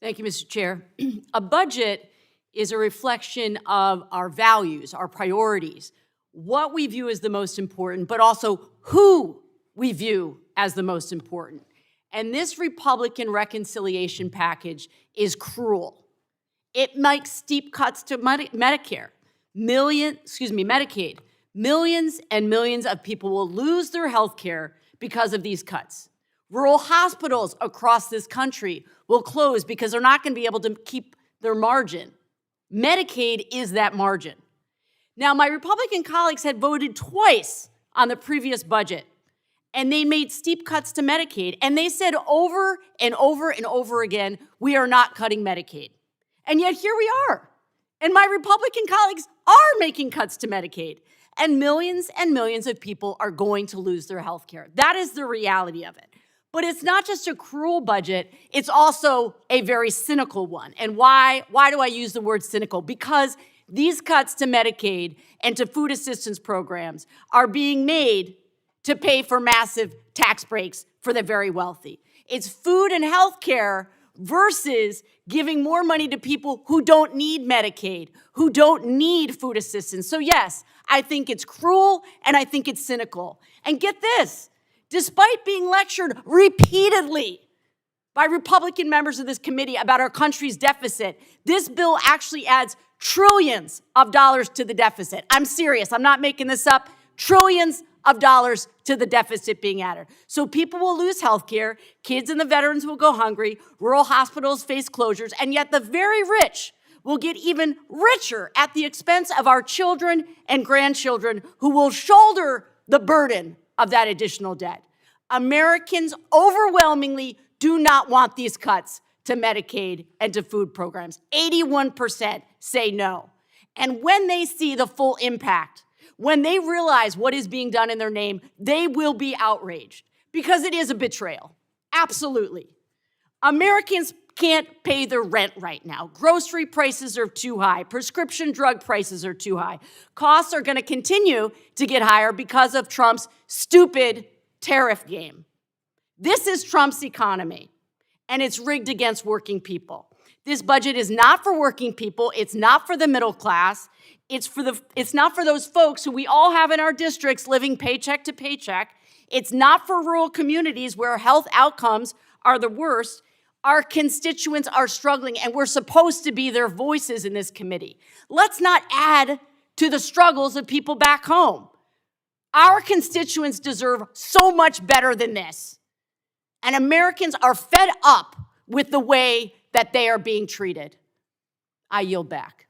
Thank you, Mr. Chair. A budget is a reflection of our values, our priorities, what we view as the most important, but also who we view as the most important. And this Republican reconciliation package is cruel. It makes steep cuts to Medicaid. Millions and millions of people will lose their health care because of these cuts. Rural hospitals across this country will close because they're not going to be able to keep their margin. Medicaid is that margin. Now, my Republican colleagues had voted twice on the previous budget, and they made steep cuts to Medicaid, and they said over and over and over again, we are not cutting Medicaid. And yet here we are, and my Republican colleagues are making cuts to Medicaid, and millions of people are going to lose their health care. That is the reality of it. But it's not just a cruel budget, it's also a very cynical one. And why do I use the word cynical? Because these cuts to Medicaid and to food assistance programs are being made to pay for massive tax breaks for the very wealthy. It's food and health care versus giving more money to people who don't need Medicaid, who don't need food assistance. So yes, I think it's cruel and I think it's cynical. And get this, despite being lectured repeatedly by Republican members of this committee about our country's deficit, this bill actually adds trillions of dollars to the deficit. I'm serious, I'm not making this up. Trillions of dollars to the deficit being added. So people will lose health care, kids and the veterans will go hungry, rural hospitals face closures, and yet the very rich will get even richer at the expense of our children and grandchildren who will shoulder the burden of that additional debt. Americans overwhelmingly do not want these cuts to Medicaid and to food programs. 81% say no. And when they see the full impact, when they realize what is being done in their name, they will be outraged because it is a betrayal. Absolutely. Americans can't pay their rent right now. Grocery prices are too high. Prescription drug prices are too high. Costs are going to continue to get higher because of Trump's stupid tariff game. This is Trump's economy, and it's rigged against working people. This budget is not for working people. It's not for the middle class. It's not for those folks who we all have in our districts living paycheck to paycheck. It's not for rural communities where health outcomes are the worst. Our constituents are struggling, and we're supposed to be their voices in this committee. Let's not add to the struggles of people back home. Our constituents deserve so much better than this. And Americans are fed up with the way that they are being treated. I yield back.